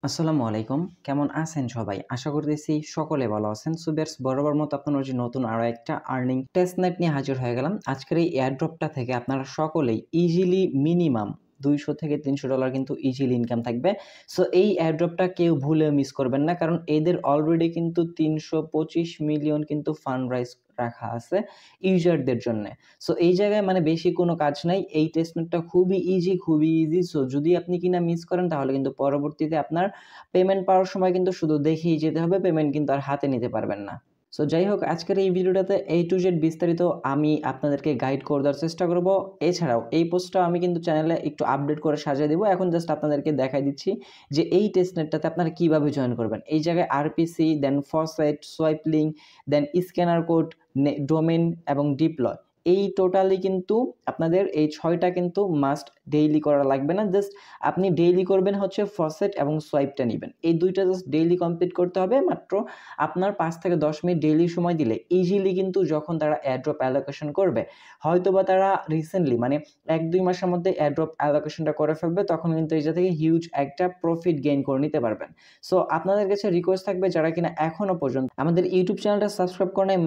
আসসালামু আলাইকুম। কেমন আছেন সবাই? আশা করতেছি সকলে ভালো আছেন। সো ভিউয়ার্স, বরাবর মতো আপনার যে নতুন আরো একটা আর্নিং টেস্টনেট নিয়ে হাজির হয়ে গেলাম। আজকের এই এয়ারড্রপটা থেকে আপনারা সকলেই ইজিলি মিনিমাম $200 থেকে $300 কিন্তু ইজিলি ইনকাম থাকবে। সো এই এয়ারড্রপটা কেউ ভুলেও মিস করবেন না। কারণ এদের অলরেডি কিন্তু ৩২৫ মিলিয়ন কিন্তু ফান্ড রাইজ রাখা আছে ইউজারদের জন্যে। সো এই জায়গায় মানে বেশি কোনো কাজ নাই। এই টেস্টনেটটা খুবই ইজি। সো যদি আপনি কিনা মিস করেন তাহলে কিন্তু পরবর্তীতে আপনার পেমেন্ট পাওয়ার সময় কিন্তু শুধু দেখেই যেতে হবে, পেমেন্ট কিন্তু আর হাতে নিতে পারবেন না। সো যাই হোক, আজকের এই ভিডিওটাতে A to Z বিস্তারিত আমি আপনাদেরকে গাইড করে দেওয়ার চেষ্টা করব। এছাড়াও এই পোস্টটা আমি কিন্তু চ্যানেলে একটু আপডেট করে সাজিয়ে দেবো। এখন জাস্ট আপনাদেরকে দেখাই দিচ্ছি যে এই টেস্টনেটটাতে আপনারা কিভাবে জয়েন করবেন। এই জায়গায় আরপিসি, দেন ফসেট, সোয়াইপ লিঙ্ক, দেন স্ক্যানার কোড, ডোমেন এবং ডিপ্লয়, এই টোটালি কিন্তু আপনাদের এই 6টা কিন্তু মাস্ট ডেইলি করা লাগবে না। জাস্ট আপনি ডেইলি করবেন হচ্ছে ফসেট এবং সোয়াইপটা নেবেন। এই দুইটা জাস্ট ডেইলি কমপ্লিট করতে হবে। মাত্র আপনার 5 থেকে 10 মিনিট ডেইলি সময় দিলে ইজিলি কিন্তু যখন তারা এয়ারড্রপ অ্যালোকেশন করবে, হয়তোবা তারা রিসেন্টলি মানে 1-2 মাসের মধ্যে এয়ারড্রপ অ্যালোকেশনটা করে ফেলবে, তখন কিন্তু এই থেকে হিউজ একটা প্রফিট গেইন করে নিতে পারবেন। সো আপনাদের কাছে রিকোয়েস্ট থাকবে, যারা কিনা এখনো পর্যন্ত আমাদের ইউটিউব চ্যানেলটা সাবস্ক্রাইব করে নাই,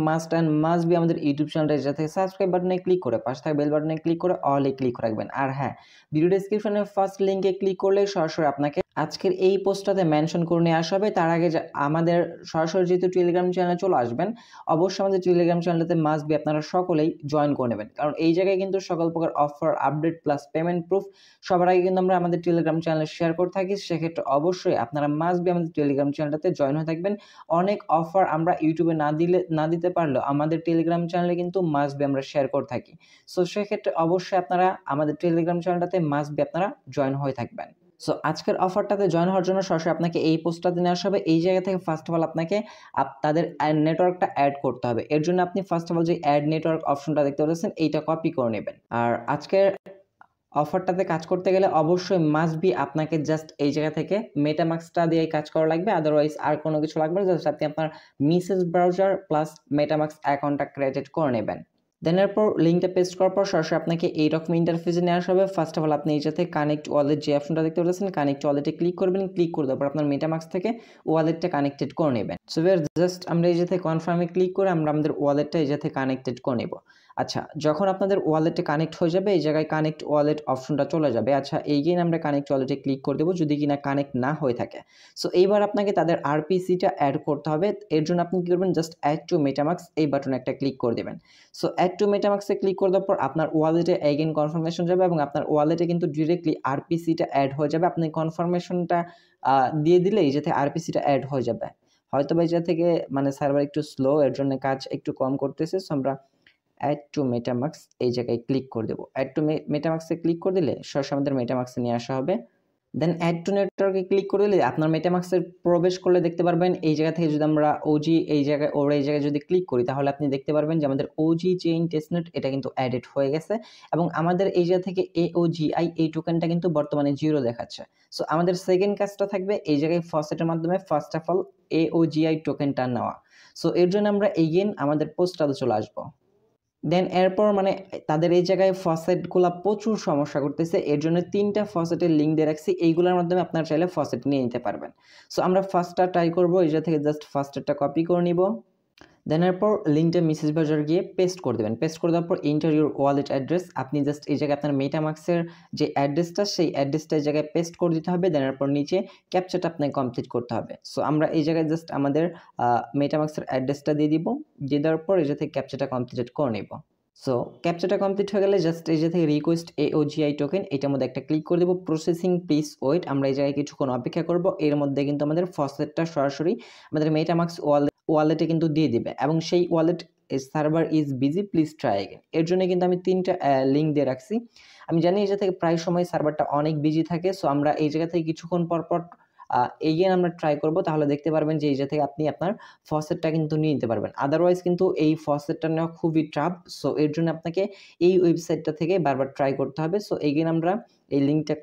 মাস্ট বি আমাদের ইউটিউব চ্যানেলটা যাতে সাবস্ক্রাইব বাটনে ক্লিক করে পাশে থাকা বেল বাটনে ক্লিক করে অলে ক্লিক রাখবেন। আর হ্যাঁ, ভিডিও ডেসক্রিপশনের ফার্স্ট লিঙ্কে ক্লিক করলে সরাসরি আপনাকে আজকের এই পোস্টটাতে মেনশন করে নিয়ে আসা হবে। তার আগে আমাদের সরাসরি যেহেতু টেলিগ্রাম চ্যানেলে চলে আসবেন, অবশ্যই আমাদের টেলিগ্রাম চ্যানেলটাতে মাস্ট বি আপনারা সকলেই জয়েন করে নেবেন। কারণ এই জায়গায় কিন্তু সকল প্রকার offer, update plus payment proof সবার আগে কিন্তু আমরা আমাদের টেলিগ্রাম চ্যানেলে শেয়ার করে থাকি। সেক্ষেত্রে অবশ্যই আপনারা মাস্ট বি আমাদের টেলিগ্রাম চ্যানেলটাতে জয়েন হয়ে থাকবেন। অনেক অফার আমরা ইউটিউবে না দিতে পারলেও আমাদের টেলিগ্রাম চ্যানেলে কিন্তু মাস্ট বি আমরা শেয়ার করে থাকি। সো সেক্ষেত্রে অবশ্যই আপনারা আমাদের টেলিগ্রাম চ্যানেলটাতে মাস্ট বি আপনারা জয়েন হয়ে থাকবেন। সো আজকের অফারটাতে জয়েন হওয়ার জন্য সরাসরি আপনাকে এই পোস্টটাতে নিয়ে আসা হবে। এই জায়গা থেকে ফার্স্ট অফ অল আপনাকে তাদের নেটওয়ার্কটা অ্যাড করতে হবে। এর জন্য আপনি ফার্স্ট অফ অল যে অ্যাড নেটওয়ার্ক অপশনটা দেখতে পাচ্ছেন, এইটা কপি করে নেবেন। আর আজকের অফারটাতে কাজ করতে গেলে অবশ্যই মাস্ট বি আপনাকে জাস্ট এই জায়গা থেকে মেটামাক্সটা দিয়ে কাজ করা লাগবে। আদারওয়াইজ আর কোনো কিছু লাগবে না। জাস্ট আপনি আপনার মেসেজ ব্রাউজার প্লাস মেটামাক্স অ্যাকাউন্টটা ক্রিয়েট করে নেবেন। দেন এরপর লিঙ্কটা পেস্ট করার পর সরাসরি আপনাকে এইরকম ইন্টারফেসে নিয়ে আসা হবে। ফার্স্ট অফ অল আপনি এই সাথে কানেক্ট ওয়ালেট যে অপশনটা দেখতে পাচ্ছেন, কানেক্ট ওয়ালেটে ক্লিক করবেন। ক্লিক করে দেওয়ার পর আপনার মেটামাক্স থেকে ওয়ালেটটা কানেক্টেড করে নেবেন। সো জাস্ট আমরা এই সাথে কনফার্মে ক্লিক করে আমরা আমাদের ওয়ালেটটা এই সাথে কানেক্টেড করে নেব। আচ্ছা, যখন আপনাদের ওয়ালেটে কানেক্ট হয়ে যাবে, এই জায়গায় কানেক্ট ওয়ালেট অপশনটা চলে যাবে। আচ্ছা, এইগেইন আমরা কানেক্ট ওয়ালেটে ক্লিক করে দেবো যদি কিনা কানেক্ট না হয়ে থাকে। সো এইবার আপনাকে তাদের আরপিসিটা অ্যাড করতে হবে। এর জন্য আপনি কী করবেন, জাস্ট অ্যাড টু মেটামাক্স এই বাটনে একটা ক্লিক করে দেবেন। সো অ্যাড টু মেটামাক্সে ক্লিক করে দেওয়ার পর আপনার ওয়ালেটে এগেইন কনফার্মেশন যাবে এবং আপনার ওয়ালেটে কিন্তু ডিরেক্টলি আরপিসিটা অ্যাড হয়ে যাবে। আপনি কনফার্মেশনটা দিয়ে দিলে এই যাতে আরপিসিটা অ্যাড হয়ে যাবে। হয়তো বা এই জায়গা থেকে মানে সার্ভার একটু স্লো, এর জন্য কাজ একটু কম করতেছে। সো আমরা অ্যাড টু মেটামাক্স এই জায়গায় ক্লিক করে দেবো। অ্যাড টু মেটামাক্সে ক্লিক করে দিলে সরাসরি আমাদের মেটামাক্সে নিয়ে আসা হবে। দেন অ্যাড টু নেটওয়ার্কে ক্লিক করে দিলে আপনার মেটামাক্সে প্রবেশ করলে দেখতে পারবেন এই জায়গা থেকে যদি আমরা ওজি এই জায়গায় যদি ক্লিক করি, তাহলে আপনি দেখতে পারবেন যে আমাদের ওজি চেইন টেস্টনেট এটা কিন্তু অ্যাডেড হয়ে গেছে এবং আমাদের এই জায়গা থেকে AOGI এই টোকেনটা কিন্তু বর্তমানে 0 দেখাচ্ছে। সো আমাদের সেকেন্ড কাজটা থাকবে এই জায়গায় ফসেটের মাধ্যমে ফার্স্ট অফ অল AOGI টোকেনটা নেওয়া। সো এর জন্য আমরা এগেইন আমাদের পোস্টটাতে চলে আসবো। দেন এরপর মানে তাদের এই জায়গায় ফসেটগুলা প্রচুর সমস্যা করতেছে। এর জন্য 3টা ফসেটের লিঙ্ক দিয়ে রাখছি। এইগুলোর মাধ্যমে আপনারা চাইলে ফসেট নিয়ে নিতে পারবেন। সো আমরা ফার্স্টটা ট্রাই করবো। এই জায়গা থেকে জাস্ট ফার্স্টেরটা কপি করে নিব। দেন এরপর লিঙ্কটা মেসেজ ব্রাউজার গিয়ে পেস্ট করে দেবেন। পেস্ট করে দেওয়ার পর এন্টার ইউর ওয়ালেট অ্যাড্রেস, আপনি জাস্ট এই জায়গায় আপনার মেটামাক্সের যে অ্যাড্রেসটা সেই অ্যাড্রেসটা এই জায়গায় পেস্ট করে দিতে হবে। দেন এরপর নিচে ক্যাপচাটা আপনাকে কমপ্লিট করতে হবে। সো আমরা এই জায়গায় জাস্ট আমাদের মেটামাক্সের অ্যাড্রেসটা দিয়ে দিব। দিয়ে দেওয়ার পর এই জায়গা থেকে ক্যাপচাটা কমপ্লিট করে নেব। সো ক্যাপচাটা কমপ্লিট হয়ে গেলে জাস্ট এই যে থেকে রিকোয়েস্ট AOGI টোকেন এটার মধ্যে একটা ক্লিক করে দেবো। প্রসেসিং প্লিজ ওয়েট, আমরা এই জায়গায় কিছুক্ষণ অপেক্ষা করব। এর মধ্যে কিন্তু আমাদের ফসেটটা সরাসরি আমাদের মেটামাক্স ওয়ালেটে কিন্তু দিয়ে দিবে এবং সেই wallet server is busy please try again. এর জন্য কিন্তু আমি 3টা লিঙ্ক দিয়ে রাখছি। আমি জানি এই জায়গা থেকে প্রায় সময় সার্ভারটা অনেক বিজি থাকে। সো আমরা এই জায়গা থেকে কিছুক্ষণ পর এগেইন আমরা ট্রাই করব, তাহলে দেখতে পারবেন যে এই জায়গা থেকে আপনি আপনার ফসেটটা কিন্তু নিয়ে নিতে পারবেন। আদারওয়াইজ কিন্তু এই ফসেটটা নেওয়া খুবই টাফ। সো এর জন্য আপনাকে এই ওয়েবসাইটটা থেকে বারবার ট্রাই করতে হবে। সো এগেইন আমরা এই লিঙ্কটা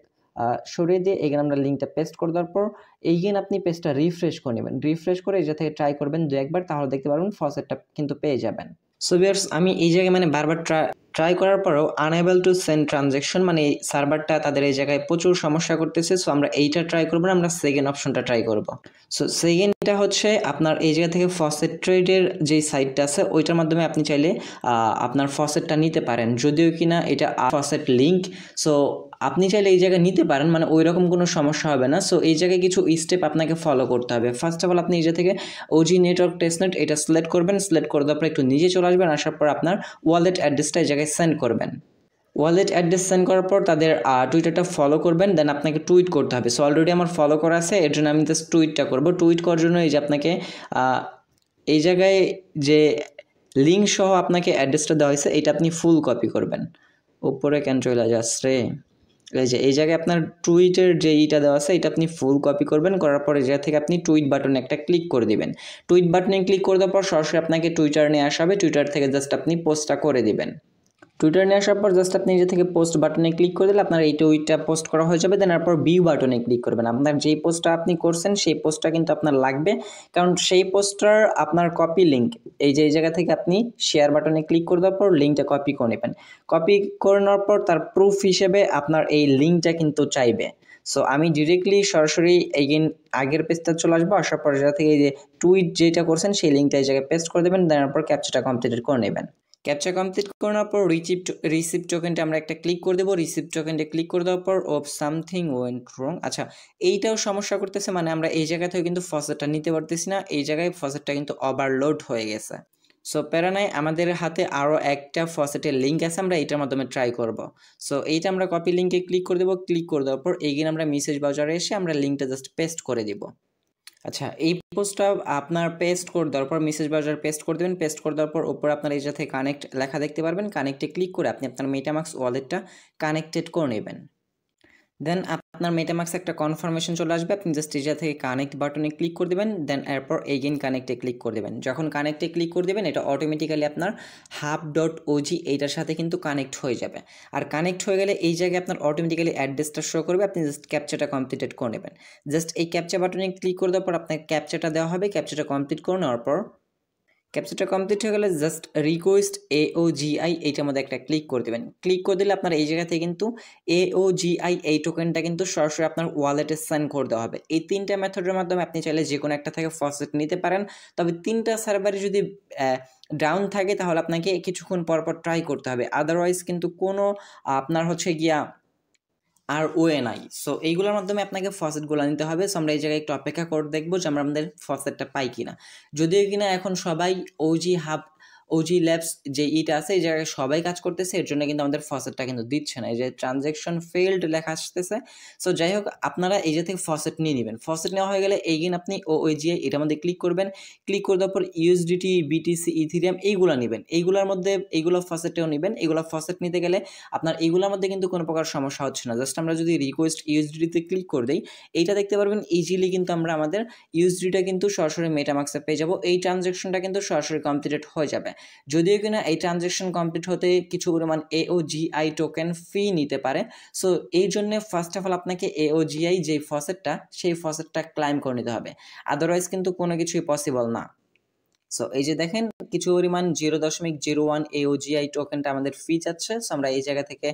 সরিয়ে দিয়ে এগেইন আমরা লিঙ্কটা পেস্ট করে দেওয়ার পর এগেইন আপনি পেজটা রিফ্রেশ করে নেবেন। রিফ্রেশ করে এই জায়গা থেকে ট্রাই করবেন 2-1 বার, তাহলে দেখতে পারবেন ফসেটটা কিন্তু পেয়ে যাবেন। সো ভিউয়ার্স আমি এই জায়গায় মানে বারবার ট্রাই করার পরেও আনএবল টু সেন্ড ট্রানজ্যাকশন, মানে এই সার্ভারটা তাদের এই জায়গায় প্রচুর সমস্যা করতেছে। সো আমরা এইটা ট্রাই করবো না, আমরা সেকেন্ড অপশনটা ট্রাই করব। সো সেকেন্ডটা হচ্ছে আপনার এই জায়গা থেকে ফসেট ট্রেডের যে সাইটটা আছে ওইটার মাধ্যমে আপনি চাইলে আপনার ফসেটটা নিতে পারেন, যদিও কিনা এটা ফসেট লিঙ্ক। সো আপনি চাইলে এই জায়গায় নিতে পারেন, মানে ওই রকম কোনো সমস্যা হবে না। সো এই জায়গায় কিছু স্টেপ আপনাকে ফলো করতে হবে। ফার্স্ট অফ অল আপনি এই জায়গা থেকে ওজি নেটওয়ার্ক টেস্টনেট এটা সিলেক্ট করবেন। সিলেক্ট করে দেওয়ার পর একটু নিচে চলে আসবেন, আসার পর আপনার ওয়ালেট অ্যাড্রেসটা এই জায়গায় সেন্ড করবেন। ওয়ালেট অ্যাড্রেস সেন্ড করার পর তাদের টুইটারটা ফলো করবেন, দেন আপনাকে টুইট করতে হবে। সো অলরেডি আমার ফলো করা আছে, এর জন্য আমি জাস্ট টুইটটা করবো। টুইট করার জন্য এই যে আপনাকে এই জায়গায় যে লিঙ্ক সহ আপনাকে অ্যাড্রেসটা দেওয়া হয়েছে এটা আপনি ফুল কপি করবেন। উপরে কেন চলে যাচ্ছে রে, এই জায়গায় আপনার টুইটের যে ইটা দেওয়া আছে এটা আপনি ফুল কপি করবেন। করার পর এই জায়গা থেকে আপনি টুইট বাটনে একটা ক্লিক করে দিবেন। টুইট বাটনে ক্লিক করে দেওয়ার পর সরাসরি আপনাকে টুইটার নিয়ে আসা হবে। টুইটার থেকে জাস্ট আপনি পোস্টটা করে দিবেন। টুইটার নিয়ে আসার পর জাস্ট আপনি নিজে থেকে পোস্ট বাটনে ক্লিক করে দিলে আপনার এই টুইটটা পোস্ট করা হয়ে যাবে। দেন তারপর ভিউ বাটনে ক্লিক করবেন। আপনার যেই পোস্টটা আপনি করছেন সেই পোস্টটা কিন্তু আপনার লাগবে, কারণ সেই পোস্টটার আপনার কপি লিঙ্ক এই যে এই জায়গা থেকে আপনি শেয়ার বাটনে ক্লিক করে দেওয়ার পর লিঙ্কটা কপি করে নেবেন। কপি করে নেওয়ার পর তার প্রুফ হিসেবে আপনার এই লিঙ্কটা কিন্তু চাইবে। সো আমি ডিরেক্টলি সরাসরি এগেইন আগের পেজটা চলে আসবো। আসার পর জায়গা থেকে এই যে টুইট যেটা করছেন সেই লিঙ্কটা এই জায়গায় পেস্ট করে দেবেন। দেওয়ার পর ক্যাপচাটা কমপ্লিট করে নেবেন। ক্যাপচা কমপ্লিট করার পর রিসিপ্ট টোকেনটা আমরা একটা ক্লিক করে দেবো। রিসিপ্ট টোকেনটা ক্লিক করে দেওয়ার পর সামথিং ওয়েন্ট রং। আচ্ছা এইটাও সমস্যা করতেছে, মানে আমরা এই জায়গা থেকে কিন্তু ফসেটটা নিতে পারতেছি না, এই জায়গায় ফসেটটা কিন্তু ওভারলোড হয়ে গেছে। সো প্যারা নাই, আমাদের হাতে আরও একটা ফসেটের লিঙ্ক আছে, আমরা এইটার মাধ্যমে ট্রাই করব। সো এইটা আমরা কপি লিঙ্কে ক্লিক করে দেবো। ক্লিক করে দেওয়ার পর এগেইন আমরা মেসেজ ব্রাউজারে এসে আমরা লিঙ্কটা জাস্ট পেস্ট করে দিব। আচ্ছা এই পোস্টটা আপনার পেস্ট করে দেওয়ার পর মেসেজ ব্রাউজার পেস্ট করে দেবেন। পেস্ট করে দেওয়ার পর উপরে আপনার এই সাথে কানেক্ট লেখা দেখতে পারবেন। কানেক্টে ক্লিক করে আপনি আপনার মেটামাক্স ওয়ালেটটা কানেক্টেড করে নেবেন। দেন আপনার মেটামাক্স একটা কনফার্মেশন চলে আসবে। আপনি জাস্ট এই জায়গা থেকে কানেক্ট বাটনে ক্লিক করে দেবেন। দেন এরপর এগেইন কানেক্টে ক্লিক করে দেবেন। যখন কানেক্টে ক্লিক করে দেবেন এটা অটোমেটিক্যালি আপনার hub.og এইটার সাথে কিন্তু কানেক্ট হয়ে যাবে। আর কানেক্ট হয়ে গেলে এই জায়গায় আপনার অটোমেটিক্যালি অ্যাড্রেসটা শো করবে। আপনি জাস্ট ক্যাপচাটা কমপ্লিটেড করে নেবেন। জাস্ট এই ক্যাপচা বাটনে ক্লিক করে দেওয়ার পর আপনাকে ক্যাপচাটা দেওয়া হবে। ক্যাপচাটা কমপ্লিট করে নেওয়ার পর ক্যাপচাটা কমপ্লিট হয়ে গেলে জাস্ট রিকোয়েস্ট AOGI এইটার মধ্যে একটা ক্লিক করে দেবেন। ক্লিক করে দিলে আপনার এই জায়গা থেকে কিন্তু AOGI এই টোকেনটা কিন্তু সরাসরি আপনার ওয়ালেটে সেন্ড করে দেওয়া হবে। এই তিনটা মেথডের মাধ্যমে আপনি চাইলে যে কোনো একটা থেকে ফসেট নিতে পারেন। তবে তিনটা সার্ভারে যদি ডাউন থাকে তাহলে আপনাকে কিছুক্ষণ পর পর ট্রাই করতে হবে, আদারওয়াইজ কিন্তু কোনো আপনার হচ্ছে গিয়া আর ওয়ে নাই। সো এইগুলোর মাধ্যমে আপনাকে ফসেটগুলো নিতে হবে। সো আমরা এই জায়গায় একটু অপেক্ষা করে দেখবো যে আমরা আমাদের ফসেটটা পাই কিনা। যদিও কিনা এখন সবাই ওজি ল্যাবস যে ইটা আছে এই জায়গায় সবাই কাজ করতেছে, এর জন্য কিন্তু আমাদের ফসেটটা কিন্তু দিচ্ছে না, এই যে ট্রানজ্যাকশন ফেইল্ড লেখা আসতেছে। সো যাই হোক আপনারা এই যে থেকে ফসেট নিয়ে নেবেন। ফসেট নেওয়া হয়ে গেলে এইগিন আপনি OGI এটার মধ্যে ক্লিক করবেন। ক্লিক করে দেওয়ার পর USDT BTC ইথিরিয়াম এইগুলো নেবেন। এইগুলোর মধ্যে এইগুলো ফসেটেও নেবেন। এইগুলো ফসেট নিতে গেলে আপনার এইগুলোর মধ্যে কিন্তু কোনো প্রকার সমস্যা হচ্ছে না। জাস্ট আমরা যদি রিকোয়েস্ট USDT ক্লিক করে দিই এইটা দেখতে পারবেন ইজিলি কিন্তু আমরা আমাদের USDটা কিন্তু সরাসরি মেটামাক্সে পেয়ে যাব। এই ট্রানজ্যাকশনটা কিন্তু সরাসরি কমপ্লিটেড হয়ে যাবে। যদিও কিনা এই ট্রানজ্যাকশন কমপ্লিট হতে কিছু পরিমাণ AOGI টোকেন ফি নিতে পারে। সো এই জন্য ফার্স্ট অফ অল আপনাকে AOGI যেই ফসেটটা সেই ফসেটটা ক্লাইম করে নিতে হবে, আদারওয়াইজ কিন্তু কোনো কিছুই পসিবল না। সো এই যে দেখেন কিছু পরিমাণ 0.01 AOGI টোকেনটা আমাদের ফি চাচ্ছে। সো আমরা এই জায়গা থেকে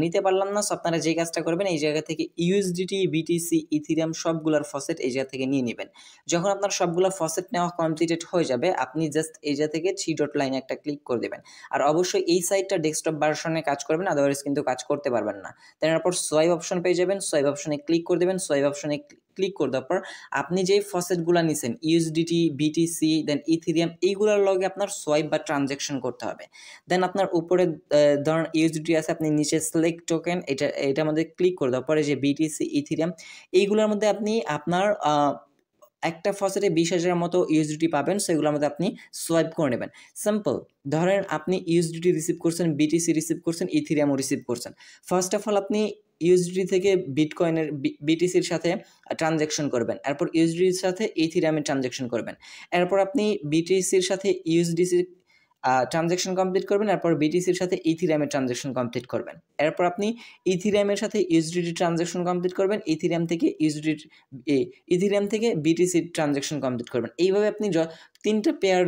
নিতে পারলাম না। সো আপনারা যে কাজটা করবেন এই জায়গা থেকে USDT BTC ইথিরিয়াম সবগুলোর ফসেট এই জায়গা থেকে নিয়ে নেবেন। যখন আপনার সবগুলো ফসেট নেওয়া কমপ্লিটেড হয়ে যাবে আপনি জাস্ট এই জায়গা থেকে 3 ডট লাইনে একটা ক্লিক করে দেবেন। আর অবশ্যই এই সাইটটা ডেস্কটপ ভার্সনে কাজ করবেন, আদারওয়াইজ কিন্তু কাজ করতে পারবেন না। তারপর সোয়াইপ অপশন পেয়ে যাবেন। সোয়াইপ অপশনে ক্লিক করে দেবেন। সোয়াইপ অপশনে ক্লিক করে দেওয়ার পর আপনি যেই ফসেটগুলো নিছেন USDT BTC দেন ইথিরিয়াম এইগুলোর লগে আপনার সোয়াইপ বা ট্রানজ্যাকশন করতে হবে। দেন আপনার উপরে ধরুন USDT আছে, আপনি নিচে সিলেক্ট টোকেন এটার মধ্যে ক্লিক করে দেওয়ার পরে যে BTC ইথিরিয়াম এইগুলোর মধ্যে আপনি আপনার একটা ফসেটে 20,000 মতো USDT পাবেন। সো এগুলোর মধ্যে আপনি সোয়াইপ করে নেবেন। সিম্পল, ধরেন আপনি USDT রিসিভ করছেন, BTC রিসিভ করছেন, ইথিরিয়ামও রিসিভ করছেন। ফার্স্ট অফ অল আপনি USDT থেকে বিটকয়েনের BTCর সাথে ট্রানজ্যাকশন করবেন, এরপর USDTর সাথে ইথিরিয়ামের ট্রানজ্যাকশন করবেন, এরপর আপনি BTCর সাথে USDC ট্রানজ্যাকশন কমপ্লিট করবেন, এরপর বিটিসির সাথে ইথিরিয়ামের ট্রানজ্যাকশন কমপ্লিট করবেন। এরপর আপনি ইথিরিয়ামের সাথে ইউএসডিটি ট্রানজ্যাকশন কমপ্লিট করবেন, ইথিরিয়াম থেকে বিটিসির ট্রানজ্যাকশন কমপ্লিট করবেন। এইভাবে আপনি তিনটা পেয়ার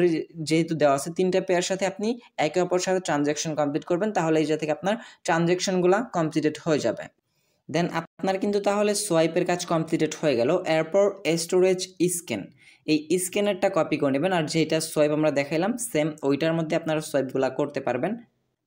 যেহেতু দেওয়া আছে, তিনটা পেয়ার সাথে আপনি একে অপরের সাথে ট্রানজ্যাকশন কমপ্লিট করবেন, তাহলে এই থেকে আপনার ট্রানজ্যাকশনগুলো কমপ্লিটেড হয়ে যাবে। দেন আপনার কিন্তু তাহলে সোয়াইপের কাজ কমপ্লিটেড হয়ে গেল। এরপর স্টোরেজ স্ক্যান, এই স্ক্যানারটা কপি করে নেবেন, আর যেটা সোয়াইপ আমরা দেখাইলাম সেম ওইটার মধ্যে আপনারা সোয়াইপগুলো করতে পারবেন।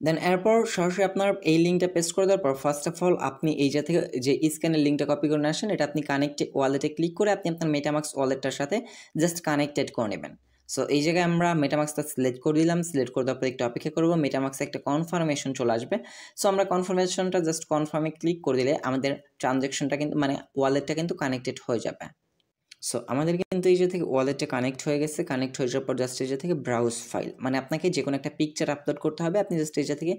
দেন এরপর সরাসরি আপনার এই লিঙ্কটা পেস্ট করে দেওয়ার পর ফার্স্ট অফ অল আপনি এই থেকে যে স্ক্যানের লিঙ্কটা কপি করে আসেন, এটা আপনি কানেক্টেড ওয়ালেটে ক্লিক করে আপনি আপনার মেটামাক্স ওয়ালেটটার সাথে জাস্ট কানেক্টেড করে নেবেন। সো এই জায়গায় আমরা মেটামাক্সটা সিলেক্ট করে দিলাম, সিলেক্ট করে দেওয়ার পর একটু অপেক্ষা করবো, মেটামাক্সে একটা কনফার্মেশন চলে আসবে। সো আমরা কনফার্মেশনটা জাস্ট কনফার্মে ক্লিক করে দিলে আমাদের ট্রানজ্যাকশনটা কিন্তু মানে ওয়ালেটটা কিন্তু কানেক্টেড হয়ে যাবে। সো আমাদের কিন্তু এই যে থেকে ওয়ালেটে কানেক্ট হয়ে গেছে, কানেক্ট হয়ে যাওয়ার পর জাস্ট এই যে থেকে ব্রাউজ ফাইল, মানে আপনাকে যে কোনো একটা পিকচার আপলোড করতে হবে, আপনি জাস্ট এই যে থেকে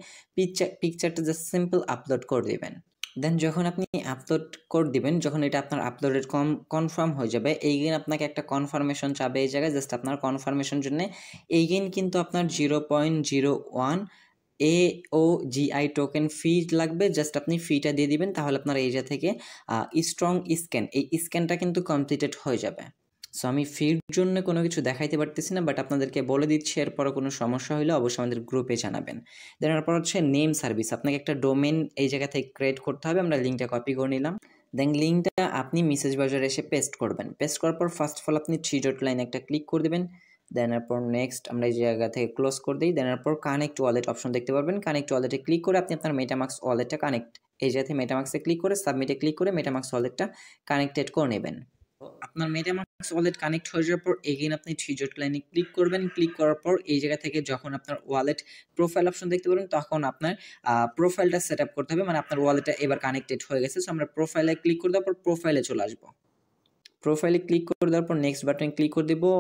পিকচারটা জাস্ট সিম্পল আপলোড করে দেবেন। দেন যখন আপনি আপলোড করে দিবেন, যখন এটা আপনার আপলোডেড কনফার্ম হয়ে যাবে, এইগেন আপনাকে একটা কনফার্মেশন চাবে এই জায়গায়, জাস্ট আপনার কনফার্মেশন জন্য এইগেন কিন্তু আপনার 0.01 AOGI টোকেন ফি লাগবে, জাস্ট আপনি ফিটা দিয়ে দিবেন, তাহলে আপনার এই জায়গা থেকে স্ট্রং স্ক্যান, এই স্ক্যানটা কিন্তু কমপ্লিটেড হয়ে যাবে। সো আমি ফির জন্য কোনো কিছু দেখাইতে পারতেছি না, বাট আপনাদেরকে বলে দিচ্ছি, এরপরও কোনো সমস্যা হলে অবশ্যই আমাদের গ্রুপে জানাবেন। দেন এরপর হচ্ছে নেম সার্ভিস, আপনাকে একটা ডোমেন এই জায়গা থেকে ক্রিয়েট করতে হবে, আমরা লিঙ্কটা কপি করে নিলাম। দেন লিঙ্কটা আপনি মেসেজ বাজারে এসে পেস্ট করবেন, পেস্ট করার পর ফার্স্ট অফ অল আপনি 3 ডট লাইন একটা ক্লিক করে দেবেন। দেন এরপর নেক্সট আমরা এই জায়গা থেকে ক্লোজ করে দিই। দেন এরপর কানেক্ট ওয়ালেট অপশন দেখতে পারবেন, কানেক্ট ওয়ালেটে ক্লিক করে আপনি আপনার মেটামাক্স ওয়ালেটটা কানেক্ট, এই জায়গা থেকে মেটামাক্সে ক্লিক করে সাবমিটে ক্লিক করে মেটামাক্স ওয়ালেটটা কানেক্টেড করে নেবেন। আপনার মেটামাক্স ওয়ালেট কানেক্ট হয়ে যাওয়ার পর এগেইন আপনি 3 ডট লাইনে ক্লিক করবেন, ক্লিক করার পর এই জায়গা থেকে যখন আপনার ওয়ালেট প্রোফাইল অপশন দেখতে পারবেন, তখন আপনার প্রোফাইলটা সেট আপ করতে হবে, মানে আপনার ওয়ালেটটা এবার কানেক্টেড হয়ে গেছে। সো আমরা প্রোফাইলে ক্লিক করে দেওয়ার পর প্রোফাইলে চলে আসবো, প্রোফাইলে ক্লিক করে দেওয়ার পর নেক্সট বাটনে ক্লিক করে দেবো,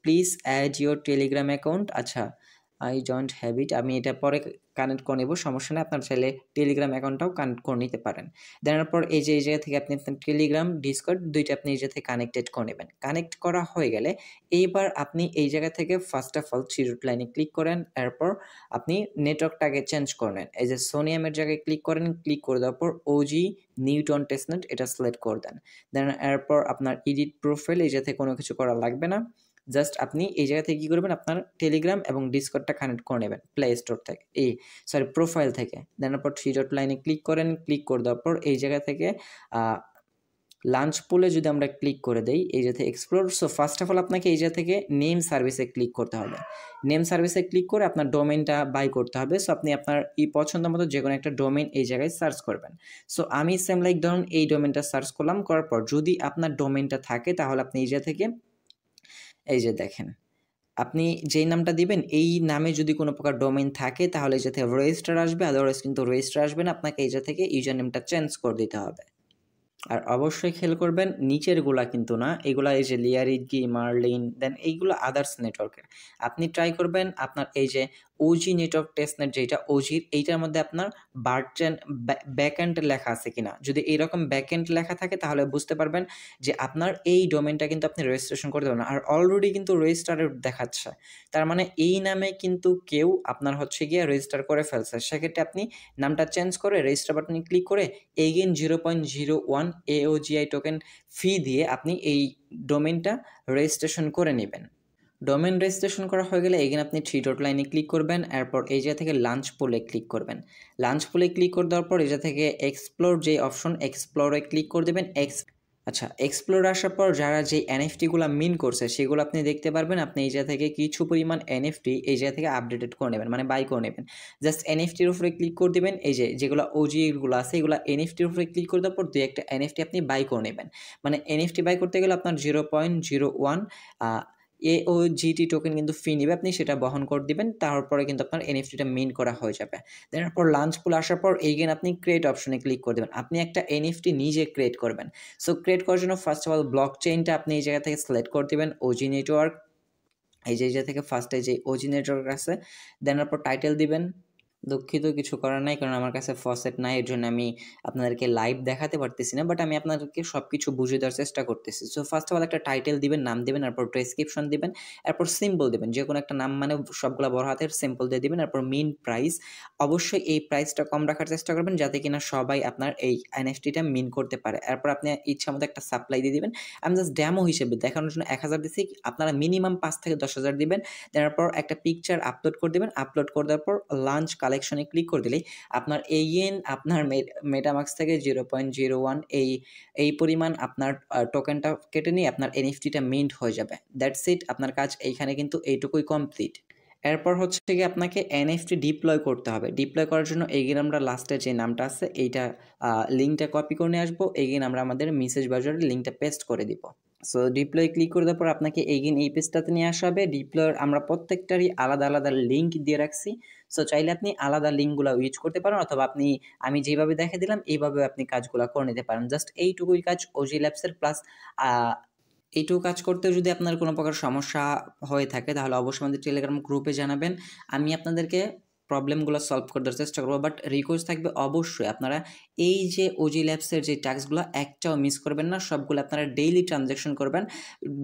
please add your Telegram account. আচ্ছা, আই ডোন্ট হ্যাভ ইট, আমি এটা পরে কানেক্ট করে নেব, সমস্যা নেই, আপনার চাইলে টেলিগ্রাম অ্যাকাউন্টটাও কানেক্ট করে নিতে পারেন। দেওয়ার পর এই জায়গা থেকে আপনি আপনার টেলিগ্রাম ডিসকর্ড দুইটা আপনি এই জায়গা থেকে কানেক্টেড করে নেবেন। কানেক্ট করা হয়ে গেলে এইবার আপনি এই জায়গা থেকে ফার্স্ট অফ অল 3 ডট লাইনে ক্লিক করেন, এরপর আপনি নেটওয়ার্কটাকে চেঞ্জ করে নেন, এই যে সোনিয়ামের জায়গায় ক্লিক করেন, ক্লিক করে দেওয়ার পর ওজি নিউটন টেস্টনেট এটা সিলেক্ট করে দেন। দেন এরপর আপনার এডিট প্রোফাইল, এই জায়গা থেকে কোনো কিছু করা লাগবে না, জাস্ট আপনি এই জায়গা থেকে কী করবেন, আপনার টেলিগ্রাম এবং ডিসকর্ডটা কানেক্ট করে নেবেন প্লে স্টোর থেকে, প্রোফাইল থেকে। দেন পর 3 ডট লাইনে ক্লিক করেন, ক্লিক করে দেওয়ার পর এই জায়গা থেকে লাঞ্চ পুলে যদি আমরা ক্লিক করে দেই, এই জায়গা থেকে explore. So first of all আপনাকে এই জায়গা থেকে নেম সার্ভিসে ক্লিক করতে হবে, নেম সার্ভিসে ক্লিক করে আপনার ডোমেনটা বাই করতে হবে। সো আপনি আপনার পছন্দ মতো যে কোনো একটা ডোমেন এই জায়গায় সার্চ করবেন। সো আমি সেম লাইক ধরুন এই ডোমেনটা সার্চ করলাম, করার পর যদি আপনার ডোমেনটা থাকে তাহলে আপনি এই জায়গা থেকে এই যে দেখেন, আপনি যেই নামটা দিবেন এই নামে যদি কোনো প্রকার ডোমেইন থাকে তাহলে এই জায়গা থেকে রেজিস্টার আসবে, আদারওয়াইজ কিন্তু রেজিস্টার আসবে না, আপনাকে এই জায়গা থেকে ইউজার নেমটা চেঞ্জ করে দিতে হবে। আর অবশ্যই খেয়াল করবেন নিচেরগুলা কিন্তু না, এগুলা এই যে লিয়ারিডগি, মার্লিন, দেন এইগুলো আদার্স নেটওয়ার্কের। আপনি ট্রাই করবেন আপনার এই যে ওজি নেটওয়ার্ক টেস্টনেট যেটা ওজির, এইটার মধ্যে আপনার বার্চেন ব্যাকএন্ড লেখা আছে কিনা। যদি এইরকম ব্যাকএন্ড লেখা থাকে তাহলে বুঝতে পারবেন যে আপনার এই ডোমেনটা কিন্তু আপনি রেজিস্ট্রেশন করতে পারবেন। আর অলরেডি কিন্তু রেজিস্টারের দেখাচ্ছে, তার মানে এই নামে কিন্তু কেউ আপনার হচ্ছে গিয়ে রেজিস্টার করে ফেলছে। সেক্ষেত্রে আপনি নামটা চেঞ্জ করে রেজিস্টার বাটনে ক্লিক করে এগেইন 0.01 AOGI টোকেন ফি দিয়ে আপনি এই ডোমেনটা রেজিস্ট্রেশন করে নেবেন। ডোমেন রেজিস্ট্রেশন করা হয়ে গেলে এগেইন আপনি 3 ডট লাইনে ক্লিক করবেন, এরপর এই জায়গা থেকে লাঞ্চ পুলে ক্লিক করবেন। লাঞ্চ পুলে ক্লিক করে দেওয়ার পর এই জায়গা থেকে এক্সপ্লোর যে অপশন, এক্সপ্লোরে ক্লিক করে দেবেন। আচ্ছা, এক্সপ্লোর আসার পর যারা যে এনএফটিগুলো মিন করছে সেগুলো আপনি দেখতে পারবেন। আপনি এই জায়গা থেকে কিছু পরিমাণ এনএফটি এই জায়গা থেকে আপডেটেড করে নেবেন, মানে বাই করে নেবেন। জাস্ট এনএফটির উপরে ক্লিক করে দেবেন, এই যেগুলো ওজিগুলো আছে এগুলো এনএফটির উপরে ক্লিক করে দেওয়ার পর দুই একটা এনএফটি আপনি বাই করে নেবেন। মানে এনএফটি বাই করতে গেলে আপনার 0.01 AOGT টোকেন কিন্তু ফি নেবে, আপনি সেটা বহন করে দিবেন, তারপরে কিন্তু আপনার এনএফটিটা মিন করা হয়ে যাবে। তারপর লাঞ্চ পুল আসার পর এইগেন আপনি ক্রিয়েট অপশনে ক্লিক করে দেবেন, আপনি একটা এনএফটি নিজে ক্রিয়েট করবেন। সো ক্রিয়েট করার জন্য ফার্স্ট অফ অল ব্লক চেইনটা আপনি এই জায়গা থেকে সিলেক্ট করে দেবেন, ওজি নেটওয়ার্ক, এই জায়গা থেকে ফার্স্টে যে ওজি নেটওয়ার্ক আছে, দেন এরপর টাইটেল দিবেন, দুঃখিত, কিছু করার নাই, কারণ আমার কাছে ফসেট নাই, এর জন্য আমি আপনাদেরকে লাইভ দেখাতে পারতেছি না, বাট আমি আপনাদেরকে সবকিছু বুঝিয়ে দেওয়ার চেষ্টা করতেছি। সো ফার্স্ট অফ অল একটা টাইটেল দিবেন, নাম দিবেন, এরপর ডেসক্রিপশন দিবেন, এরপর সিম্বল দিবেন, যে কোনো একটা নাম মানে সবগুলা বড় হাতের সিম্বল দিয়ে দিবেন, এরপর মিন প্রাইস। অবশ্যই এই প্রাইসটা কম রাখার চেষ্টা করবেন যাতে কিনা সবাই আপনার এই এনএফটিটা মিন করতে পারে। এরপর আপনি ইচ্ছা মতো একটা সাপ্লাই দিয়ে দিবেন। আমি জাস্ট ডেমো হিসেবে দেখানোর জন্য 1000 দিচ্ছি, আপনারা মিনিমাম 5 থেকে 10,000 দিবেন। তারপর একটা পিকচার আপলোড করে দিবেন, আপলোড করে দেওয়ার পর লাঞ্চ কালেকশনে ক্লিক করে দিলেই আপনার এইন আপনার মেটামাক্স থেকে 0.01 এই পরিমাণ আপনার টোকেনটা কেটে নিয়ে আপনার এনএফটিটা মিন্ট হয়ে যাবে। দ্যাটস ইট, আপনার কাজ এইখানে কিন্তু এইটুকুই কমপ্লিট। এরপর হচ্ছে গিয়ে আপনাকে এনএফটি ডিপ্লয় করতে হবে। ডিপ্লয় করার জন্য এগেইন আমরা লাস্টে যে নামটা আছে এইটা লিঙ্কটা কপি করে নিয়ে আসবো, এগেইন আমরা আমাদের মেসেজ ব্রাউজারে লিঙ্কটা পেস্ট করে দিব। সো ডিপ্লয় ক্লিক করে দেওয়ার পর আপনাকে এগেইন এই পেজটাতে নিয়ে আসা হবে। ডিপ্লয়ের আমরা প্রত্যেকটারই আলাদা আলাদা লিঙ্ক দিয়ে রাখছি। সো চাইলে আপনি আলাদা লিঙ্কগুলো ইউজ করতে পারেন, অথবা আমি যেভাবে দেখে দিলাম এইভাবে আপনি কাজগুলো করে নিতে পারেন। জাস্ট এইটুকুই কাজ ওজি ল্যাবসের। প্লাস এইটুকু কাজ করতেও যদি আপনার কোনো প্রকার সমস্যা হয়ে থাকে তাহলে অবশ্যই আমাদের টেলিগ্রাম গ্রুপে জানাবেন, আমি আপনাদেরকে প্রবলেমগুলো সলভ করে দেওয়ার চেষ্টা করবো। বাট রিকোয়েস্ট থাকবে অবশ্যই আপনারা এই যে ওজি ল্যাবসের যে টাস্কগুলো একটাও মিস করবেন না, সবগুলো আপনারা ডেইলি ট্রানজ্যাকশন করবেন।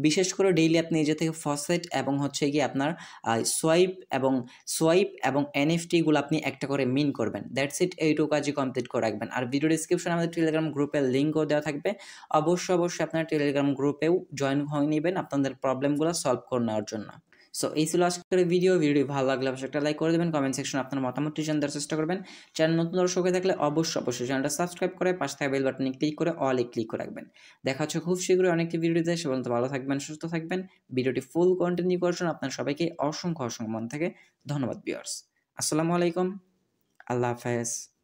বিশেষ করে ডেইলি আপনি নিজে থেকে ফসেট এবং হচ্ছে গিয়ে আপনার সোয়াইপ এবং এনএফটিগুলো আপনি একটা করে মিন করবেন। দ্যাটস ইট, এইটুকু কাজই কমপ্লিট করে রাখবেন। আর ভিডিও ডিসক্রিপশনে আমাদের টেলিগ্রাম গ্রুপের লিঙ্কও দেওয়া থাকবে, অবশ্যই আপনার টেলিগ্রাম গ্রুপেও জয়েন হয়ে নেবেন আপনাদের প্রবলেমগুলো সলভ করে নেওয়ার জন্য। সো এই ছিল আজকের ভিডিওটি ভালো লাগলে অবশ্যই একটা লাইক করে দেবেন, কমেন্ট সেকশনে আপনার মতামতটি জানার চেষ্টা করবেন। চ্যানেল নতুন দর্শক হয়ে থাকলে অবশ্যই চ্যানেলটা সাবস্ক্রাইব করে পাশে থাকা বেল বাটনে ক্লিক করে অলে ক্লিক করে রাখবেন। দেখা হচ্ছে খুব শীঘ্রই অনেকটি ভিডিওতে, সে পর্যন্ত ভালো থাকবেন, সুস্থ থাকবেন। ভিডিওটি ফুল কন্টিনিউ করার জন্য আপনার সবাইকে অসংখ্য মন থেকে ধন্যবাদ ভিউয়ার্স। আসসালামু আলাইকুম, আল্লাহ হাফেজ।